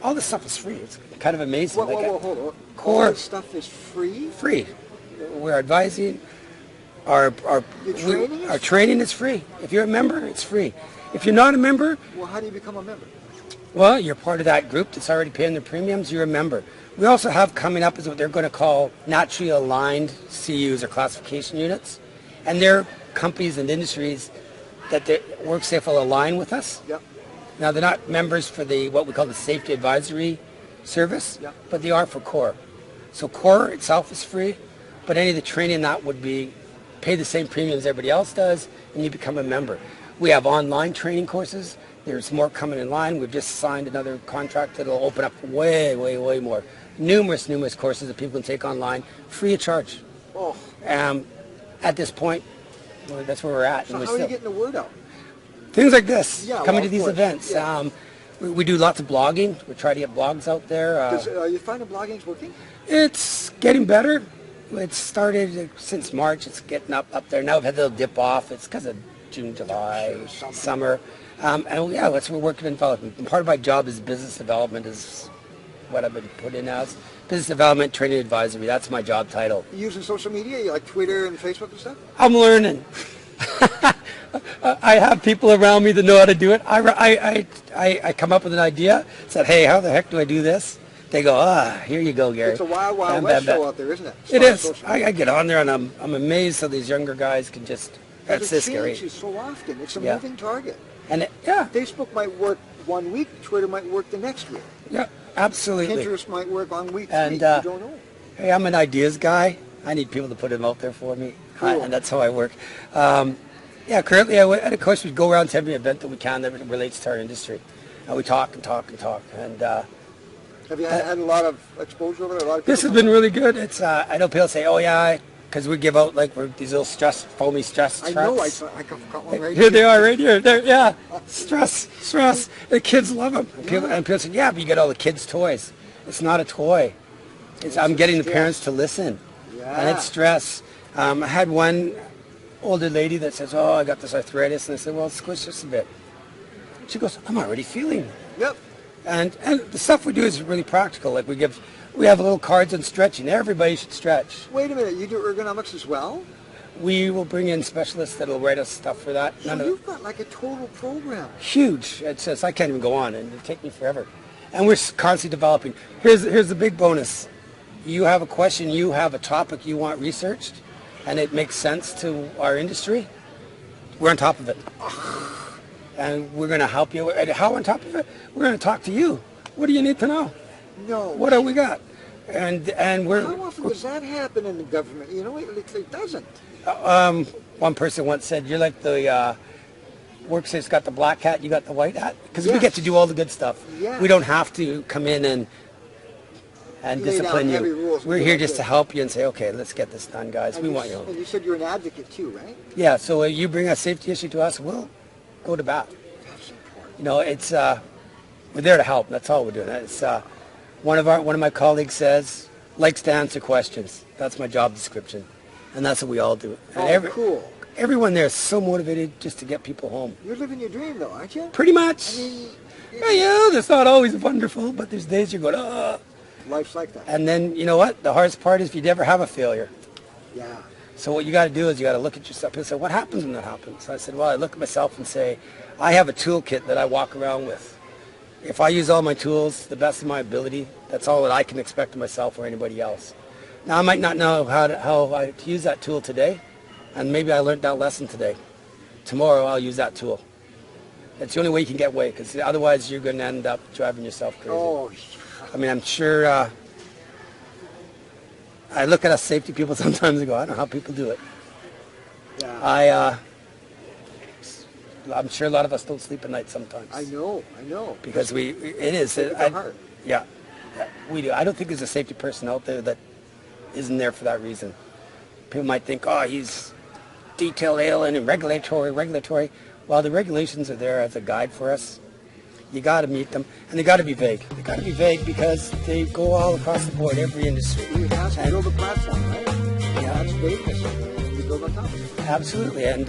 All this stuff is free. It's kind of amazing. Whoa, hold on. Core All this stuff is free? free. We're advising. Our training is free. If you're a member, it's free. If you're not a member, Well, how do you become a member? well, you're part of that group that's already paying their premiums. You're a member. We also have coming up is what they're going to call naturally aligned CUs or classification units, and they're companies and industries that WorkSafe will align with us. Yep. Now they're not members for the what we call the safety advisory service, Yep. but they are for CORE. So CORE itself is free, but any of the training that would be pay the same premiums everybody else does, and you become a member. We have online training courses. There's more coming in line. We've just signed another contract that'll open up way more. Numerous courses that people can take online, free of charge. Oh. At this point, that's where we're at. So how are you getting the word out? Things like this, Yeah, coming well, to of these course. events. Yeah. We do lots of blogging. We try to get blogs out there. Are you finding blogging's working? It's getting better. It started since March. It's getting up there. Now we've had a little dip off. It's because of June, July, summer. And yeah, that's what we're working in development. And part of my job is business development is what I've been put in as. Business development, training advisory. That's my job title. You using social media? You like Twitter and Facebook and stuff? I'm learning. I have people around me that know how to do it. I come up with an idea, said, hey, how the heck do I do this? They go, here you go, Gary. It's a wild west show out there, isn't it? It is. I get on there and I'm amazed how these younger guys can just, that's this, Gary. It changes so often. It's a moving target. And Facebook might work one week, Twitter might work the next week. Yeah, absolutely. Pinterest might work on week 3. And, You don't know. Hey, I'm an ideas guy. I need people to put them out there for me. Cool. And that's how I work. Currently, and of course, we go around to every event that we can that relates to our industry. And we talk and talk and talk. And have you had a lot of exposure over there? A lot of this has been really good. It's I know people say, oh yeah, because we give out like these little foamy stress I tracks. know. I got one right Here they are right here. Yeah, stress. The kids love them. And people say, yeah, but you get all the kids' toys. It's not a toy. I'm getting the parents to listen. Yeah. And it's stress. I had one older lady that says, oh, I got this arthritis. And I said, well, squish this a bit. She goes, I'm already feeling. Yep. And the stuff we do is really practical. Like we have little cards on stretching. Everybody should stretch. Wait a minute. You do ergonomics as well? We will bring in specialists that will write us stuff for that. So you've got like a total program. Huge. It says I can't even go on, and it'll take me forever. And we're constantly developing. Here's the big bonus. You have a question, you have a topic you want researched, and it makes sense to our industry. We're on top of it. And we're going to help you. And how on top of it? We're going to talk to you. What do you need to know? No. What do we got? And we're. How often does that happen in the government? You know, it doesn't. One person once said, "You're like the WorkSafe's got the black hat, you got the white hat," because we Yes. get to do all the good stuff. Yes. We don't have to come in and Lay discipline down heavy you. rules and We're do here it just good. to help you and say, "Okay, let's get this done, guys. We want you." And you said you're an advocate too, right? Yeah. So you bring a safety issue to us, we'll go to bat. That's important. You know, it's we're there to help. That's all we're doing. It's one of my colleagues likes to answer questions. That's my job description, and that's what we all do. And Cool. Everyone there is so motivated just to get people home. You're living your dream, though, aren't you? Pretty much. I mean, Yeah, that's not always wonderful, but there's days you're going, life's like that. And then, you know what? The hardest part is if you never have a failure. Yeah. So what you got to do is you got to look at yourself and say, what happens when that happens? So I said, well, I look at myself and say, I have a toolkit that I walk around with. If I use all my tools to the best of my ability, that's all that I can expect of myself or anybody else. Now, I might not know how to use that tool today, and maybe I learned that lesson today. Tomorrow, I'll use that tool. It's the only way you can get away, because otherwise you're going to end up driving yourself crazy. Oh, I mean, I'm sure, I look at us safety people sometimes and go, I don't know how people do it. yeah. I'm sure a lot of us don't sleep at night sometimes. I know. Because it is. Take it to heart. Yeah, we do. I don't think there's a safety person out there that isn't there for that reason. People might think, oh, he's detail alien and regulatory. Well, the regulations are there as a guide for us. You got to meet them, and they got to be vague. They got to be vague because they go all across the board, every industry. You have to build a platform, right? Yeah. That's vagueness, and you build on top of it. Absolutely, and